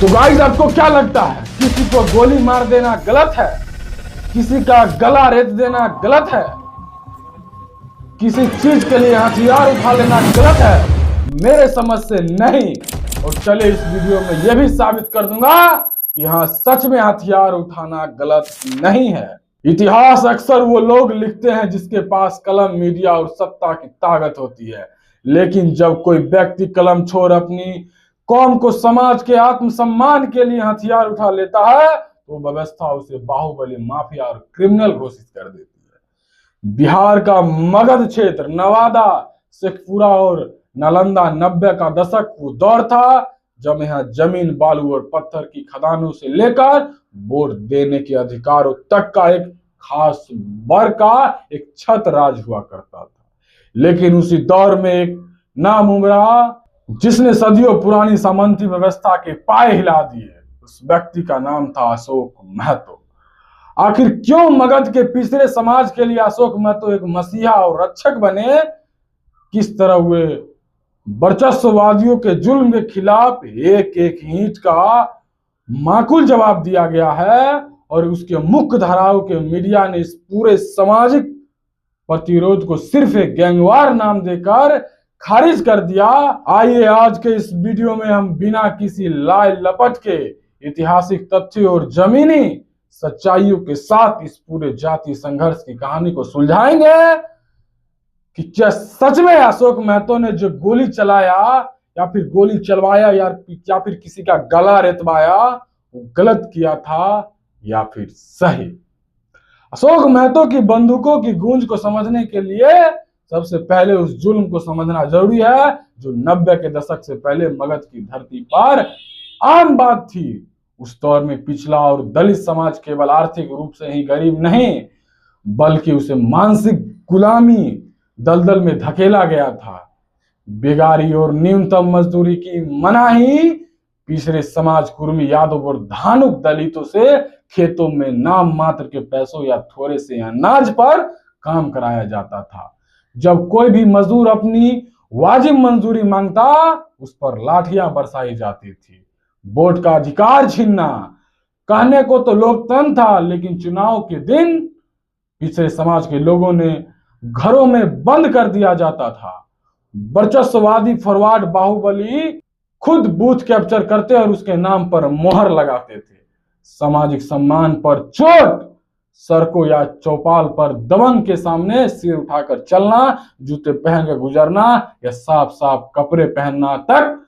तो गाइस, आपको क्या लगता है किसी को गोली मार देना गलत है? किसी का गला रेत देना गलत है? किसी चीज के लिए हथियार उठा लेना गलत है? मेरे समझ से नहीं। और चले इस वीडियो में यह भी साबित कर दूंगा कि हाँ, सच में हथियार उठाना गलत नहीं है। इतिहास अक्सर वो लोग लिखते हैं जिसके पास कलम, मीडिया और सत्ता की ताकत होती है, लेकिन जब कोई व्यक्ति कलम छोड़ अपनी कौम को समाज के आत्मसम्मान के लिए हथियार उठा लेता है तो व्यवस्था उसे बाहुबली, माफिया और क्रिमिनल घोषित कर देती है। बिहार का मगध क्षेत्र, नवादा, शेखपुरा और नालंदा 90 का दशक वो दौर था जब यहाँ जमीन, बालू और पत्थर की खदानों से लेकर वोट देने के अधिकारों तक का एक खास वर्ग का एक छत राज हुआ करता था। लेकिन उसी दौर में एक नामुमरा जिसने सदियों पुरानी सामंती व्यवस्था के पाए हिला दिए, उस व्यक्ति का नाम था अशोक महतो। आखिर क्यों मगध के पिछड़े समाज के लिए अशोक महतो एक मसीहा और रक्षक बने? किस तरह हुए वर्चस्ववादियों के जुल्म के खिलाफ एक एक ईंट का माकूल जवाब दिया गया है और उसके मुख्य धाराओं के मीडिया ने इस पूरे सामाजिक प्रतिरोध को सिर्फ एक गैंगवार नाम देकर खारिज कर दिया। आइए आज के इस वीडियो में हम बिना किसी लाए लपट के ऐतिहासिक तथ्यों और जमीनी सच्चाइयों के साथ इस पूरे जातीय संघर्ष की कहानी को सुलझाएंगे कि क्या सच में अशोक महतो ने जो गोली चलाया या फिर गोली चलवाया या फिर किसी का गला रेतवाया वो गलत किया था या फिर सही। अशोक महतो की बंदूकों की गूंज को समझने के लिए सबसे पहले उस जुल्म को समझना जरूरी है जो 90 के दशक से पहले मगध की धरती पर आम बात थी। उस दौर में पिछड़ा और दलित समाज केवल आर्थिक रूप से ही गरीब नहीं बल्कि उसे मानसिक गुलामी दलदल में धकेला गया था। बेगारी और न्यूनतम मजदूरी की मनाही पिछड़े समाज, कुर्मी, यादव और धानुक दलितों से खेतों में नाम मात्र के पैसों या थोड़े से अनाज पर काम कराया जाता था। जब कोई भी मजदूर अपनी वाजिब मंजूरी मांगता उस पर लाठियां बरसाई जाती थी। वोट का अधिकार छीनना कहने को तो लोकतंत्र था, लेकिन चुनाव के दिन पिछड़े समाज के लोगों ने घरों में बंद कर दिया जाता था। वर्चस्ववादी फॉरवर्ड बाहुबली खुद बूथ कैप्चर करते और उसके नाम पर मोहर लगाते थे। सामाजिक सम्मान पर चोट, सड़कों या चौपाल पर दबंग के सामने सिर उठाकर चलना, जूते पहनकर गुजरना या साफ साफ कपड़े पहनना तक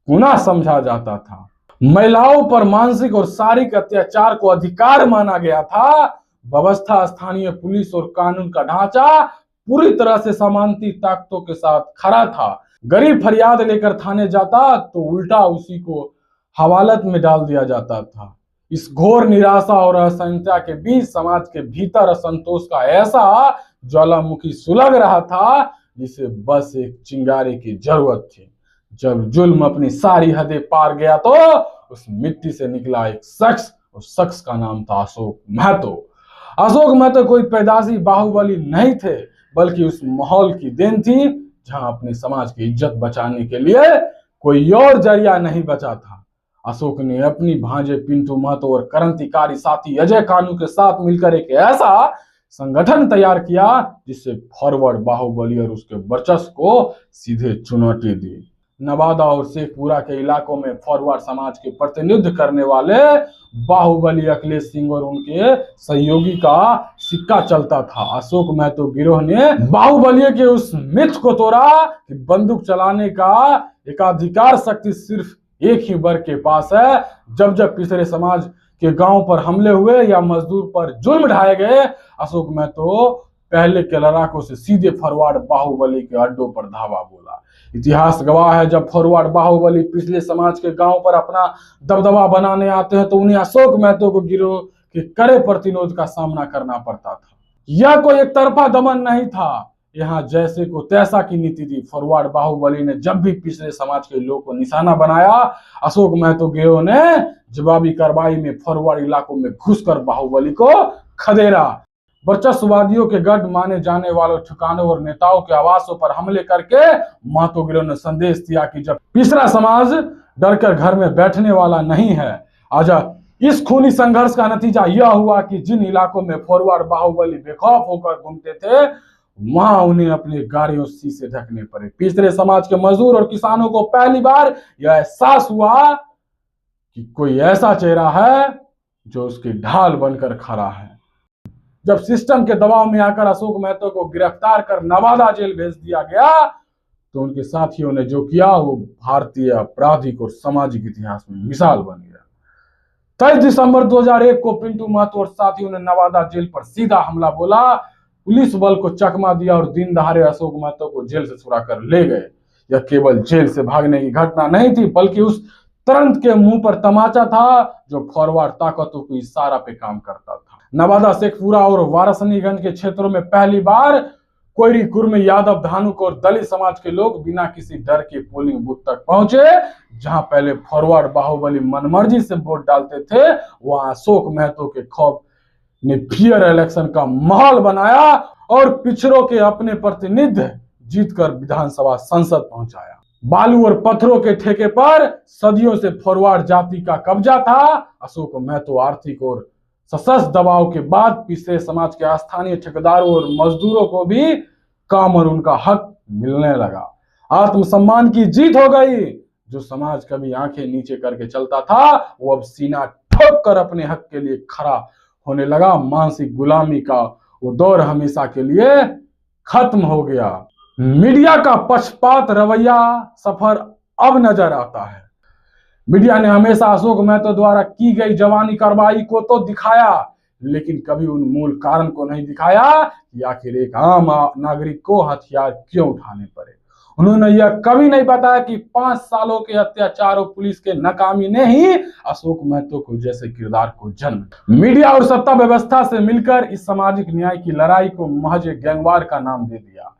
गुनाह समझा जाता था। महिलाओं पर मानसिक और शारीरिक अत्याचार को अधिकार माना गया था। व्यवस्था, स्थानीय पुलिस और कानून का ढांचा पूरी तरह से सामंती ताकतों के साथ खड़ा था। गरीब फरियाद लेकर थाने जाता तो उल्टा उसी को हवालत में डाल दिया जाता था। इस घोर निराशा और असहनता के बीच समाज के भीतर असंतोष का ऐसा ज्वालामुखी सुलग रहा था जिसे बस एक चिंगारे की जरूरत थी। जब जुल्म अपनी सारी हदें पार गया तो उस मिट्टी से निकला एक शख्स, उस शख्स का नाम था अशोक महतो। अशोक महतो कोई पैदाशी बाहुबली नहीं थे बल्कि उस माहौल की देन थी जहां अपने समाज की इज्जत बचाने के लिए कोई और जरिया नहीं बचा था। अशोक ने अपनी भांजे पिंटू महतो और क्रांतिकारी साथी अजय कानू के साथ मिलकर एक ऐसा संगठन तैयार किया जिससे फॉरवर्ड बाहुबली और उसके वर्चस्व को सीधे चुनौती दी। नवादा और शेखपुरा के इलाकों में फॉरवर्ड समाज के प्रतिनिधित्व करने वाले बाहुबली, अखिलेश सिंह और उनके सहयोगी का सिक्का चलता था। अशोक महतो गिरोह ने बाहुबली के उस मिथ को तोड़ा कि बंदूक चलाने का एकाधिकार शक्ति सिर्फ एक ही वर्ग के पास है। जब जब पिछड़े समाज के गांव पर हमले हुए या मजदूर पर जुल्म ढाए गए, अशोक महतो पहले के लड़ाकों से सीधे फॉरवर्ड बाहुबली के अड्डों पर धावा बोला। इतिहास गवाह है, जब फॉरवर्ड बाहुबली पिछले समाज के गांव पर अपना दबदबा बनाने आते हैं तो उन्हें अशोक महतो को गिरोह के कड़े प्रतिरोध का सामना करना पड़ता था। यह कोई एक तरफा दमन नहीं था, यहाँ जैसे को तैसा की नीति थी। फॉरवर्ड बाहुबली ने जब भी पिछले समाज के लोग को निशाना बनाया, अशोक महतो गिरोह ने जवाबी कार्रवाई में फॉरवर्ड इलाकों में घुसकर बाहुबली को खदेड़ा। वर्चस्ववादियों के गढ़ माने जाने वालों ठिकानों और नेताओं के आवासों पर हमले करके महतो गिरोह ने संदेश दिया कि जब पिछड़ा समाज डर कर घर में बैठने वाला नहीं है। आज इस खूनी संघर्ष का नतीजा यह हुआ कि जिन इलाकों में फॉरवर्ड बाहुबली बेखौफ होकर घूमते थे, वहां उन्हें अपनी गाड़ियों शीशे ढकने पड़े। पिछड़े समाज के मजदूर और किसानों को पहली बार यह एहसास हुआ कि कोई ऐसा चेहरा है जो उसकी ढाल बनकर खड़ा है। जब सिस्टम के दबाव में आकर अशोक महतो को गिरफ्तार कर नवादा जेल भेज दिया गया, तो उनके साथियों ने जो किया वो भारतीय आपराधिक और सामाजिक इतिहास में मिसाल बन गया। 23 दिसंबर 2001 को पिंटू महतो और साथियों ने नवादा जेल पर सीधा हमला बोला, पुलिस बल को चकमा दिया और दिन दहाड़े अशोक महतो को जेल से छुड़ा कर ले गए। यह केवल जेल से भागने की घटना नहीं थी, बल्कि उस तुरंत के मुंह पर तमाचा था जो फॉरवर्ड ताकतों के इशारा पे काम करता था। नवादा, शेखपुरा और वाराणसीगंज के क्षेत्रों में पहली बार कोयरी, कुर्मी, यादव, धानुक और दलित समाज के लोग बिना किसी डर के पोलिंग बूथ तक पहुंचे। जहां पहले फॉरवर्ड बाहुबली मनमर्जी से वोट डालते थे, वहां अशोक महतो के खौफ ने फियर इलेक्शन का माहौल बनाया और पिछड़ों के अपने प्रतिनिधि जीतकर विधानसभा संसद पहुंचाया। बालू और पत्थरों के ठेके पर सदियों से फॉरवर्ड जाति का कब्जा था। अशोक महतो आर्थिक और सशक्त दबाव के बाद पिछड़े समाज के स्थानीय ठेकेदारों और मजदूरों को भी काम और उनका हक मिलने लगा। आत्मसम्मान की जीत हो गई। जो समाज कभी आंखें नीचे करके चलता था, वो अब सीना ठोक कर अपने हक के लिए खड़ा होने लगा। मानसिक गुलामी का वो दौर हमेशा के लिए खत्म हो गया। मीडिया का पक्षपात रवैया सफर अब नजर आता है। मीडिया ने हमेशा अशोक महतो द्वारा की गई जवानी कार्रवाई को तो दिखाया, लेकिन कभी उन मूल कारण को नहीं दिखाया कि आखिर एक आम नागरिक को हथियार क्यों उठाने पड़े। उन्होंने यह कभी नहीं बताया कि 5 सालों के अत्याचार और पुलिस के नाकामी ने ही अशोक महतो को जैसे किरदार को जन्म। मीडिया और सत्ता व्यवस्था से मिलकर इस सामाजिक न्याय की लड़ाई को महज एक गैंगवार का नाम दे दिया,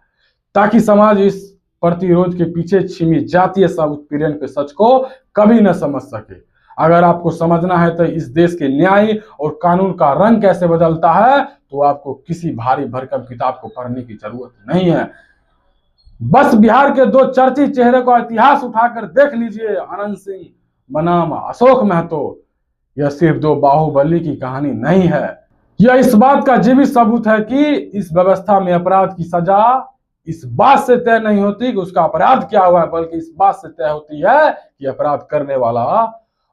ताकि समाज इस प्रतिरोध के पीछे छिपी जातीय उत्पीड़न के सच को कभी न समझ सके। अगर आपको समझना है तो इस देश के न्याय और कानून का रंग कैसे बदलता है, तो आपको किसी भारी भरकम किताब को पढ़ने की जरूरत नहीं है। बस बिहार के 2 चर्चित चेहरे का इतिहास उठाकर देख लीजिए। अनंत सिंह बनाम अशोक महतो। यह सिर्फ 2 बाहुबली की कहानी नहीं है, यह इस बात का जीवित सबूत है कि इस व्यवस्था में अपराध की सजा इस बात से तय नहीं होती कि उसका अपराध क्या हुआ है, बल्कि इस बात से तय होती है कि अपराध करने वाला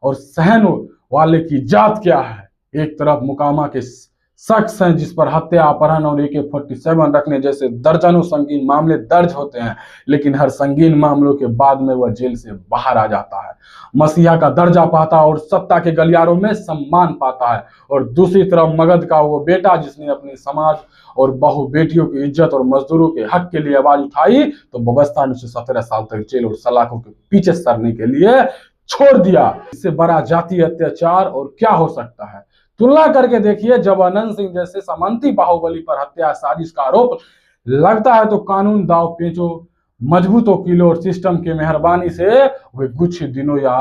और सहन वाले की जात क्या है। एक तरफ मुकामा के शख्स हैं जिस पर हत्या, अपहरण और AK-47 रखने जैसे दर्जनों संगीन मामले दर्ज होते हैं, लेकिन हर संगीन मामलों के बाद में वह जेल से बाहर आ जाता है, मसीहा का दर्जा पाता है और सत्ता के गलियारों में सम्मान पाता है। और दूसरी तरफ मगध का वो बेटा जिसने अपने समाज और बहु बेटियों की इज्जत और मजदूरों के हक के लिए आवाज उठाई, तो व्यवस्था ने उसे 17 साल तक जेल और सलाखों के पीछे सरने के लिए छोड़ दिया। इससे बड़ा जातीय अत्याचार और क्या हो सकता है। तुलना करके देखिए, जब अनंत सिंह जैसे सामंती बाहुबली पर हत्या साजिश का आरोप लगता है, तो कानून दाव पेचों, मजबूत वकीलों और सिस्टम की मेहरबानी से वे कुछ दिनों या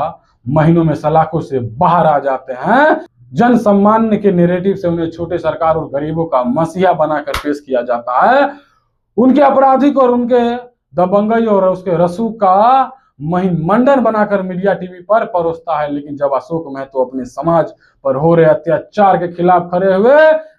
महीनों में सलाखों से बाहर आ जाते हैं। जन सम्मान के नैरेटिव से उन्हें छोटे सरकार और गरीबों का मसीहा बनाकर पेश किया जाता है। उनके आपराधिक और उनके दबंगई और उसके रसूख का महिमंडन बनाकर मीडिया टीवी पर परोसता है। लेकिन जब अशोक महतो अपने समाज पर हो रहे अत्याचार के खिलाफ खड़े हुए,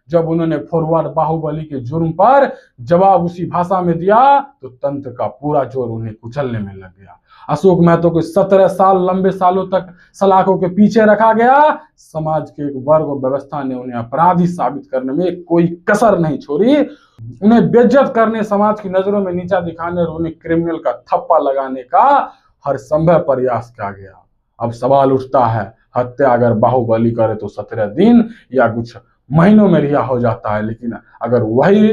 जब उन्होंने फॉरवर्ड बाहुबली के जुर्म पर जवाब उसी भाषा में दिया, तो तंत्र का पूरा जोर उन्हें कुचलने में लग गया। अशोक महतो को 17 साल लंबे सालों तक सलाखों के पीछे रखा गया। समाज के एक वर्ग और व्यवस्था ने उन्हें अपराधी साबित करने में कोई कसर नहीं छोड़ी। उन्हें बेइज्जत करने, समाज की नजरों में नीचा दिखाने और उन्हें क्रिमिनल का थप्पा लगाने का हर संभव प्रयास किया गया। अब सवाल उठता है, हत्या अगर बाहुबली करे तो 17 दिन या कुछ महीनों में रिहा हो जाता है, लेकिन अगर वही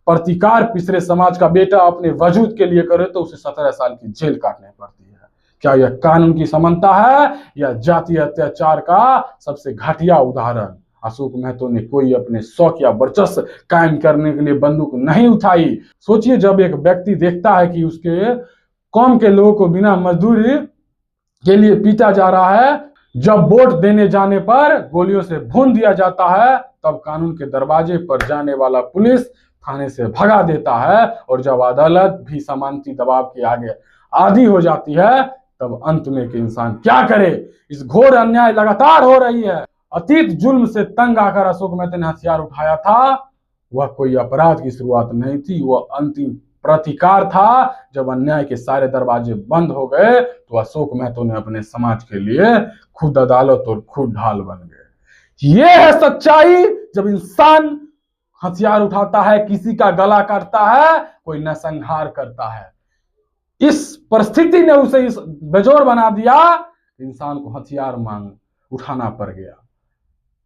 प्रतिकार पिछड़े समाज का बेटा अपने वजूद के लिए करे तो उसे 17 साल की जेल काटनी पड़ती है। क्या यह कानून की समानता है या जातीय अत्याचार का सबसे घटिया उदाहरण? अशोक महतो ने कोई अपने शौक या वर्चस्व कायम करने के लिए बंदूक नहीं उठाई। सोचिए, जब एक व्यक्ति देखता है कि उसके कौम के लोगों को बिना मजदूरी के लिए पीटा जा रहा है, जब वोट देने जाने पर गोलियों से भून दिया जाता है, तब कानून के दरवाजे पर जाने वाला पुलिस थाने से भगा देता है, और जब अदालत भी समानती दबाव के आगे आदी हो जाती है, तब अंत में कि इंसान क्या करे। इस घोर अन्याय लगातार हो रही है। अतीत जुल्म से तंग आकर अशोक मेहता ने हथियार उठाया था, वह कोई अपराध की शुरुआत नहीं थी, वह अंतिम प्रतिकार था। जब अन्याय के सारे दरवाजे बंद हो गए तो अशोक मेहता ने अपने समाज के लिए खुद अदालत और खुद ढाल बन गए। यह है सच्चाई। जब इंसान हथियार उठाता है, किसी का गला काटता है, कोई नरसंहार करता है, इस परिस्थिति ने उसे इस बेजोर बना दिया, इंसान को हथियार मांग उठाना पड़ गया।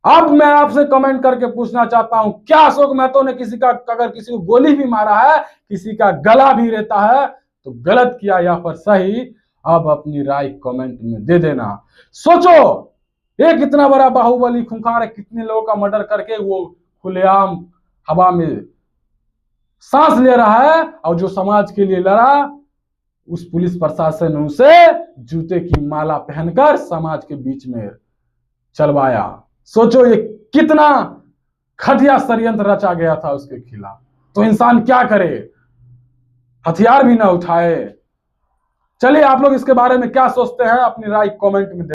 अब मैं आपसे कमेंट करके पूछना चाहता हूं, क्या अशोक मेहता ने किसी का, अगर किसी को गोली भी मारा है, किसी का गला भी रहता है, तो गलत किया या फिर सही? अब अपनी राय कमेंट में दे देना। सोचो, एक इतना बड़ा बाहुबली खूंखार है, कितने लोगों का मर्डर करके वो खुलेआम हवा में सांस ले रहा है, और जो समाज के लिए लड़ा, उस पुलिस प्रशासन ने उसे जूते की माला पहनकर समाज के बीच में चलवाया। सोचो ये कितना घटिया षड्यंत्र रचा गया था उसके खिलाफ। तो इंसान क्या करे, हथियार भी ना उठाए। चलिए, आप लोग इसके बारे में क्या सोचते हैं, अपनी राय कमेंट में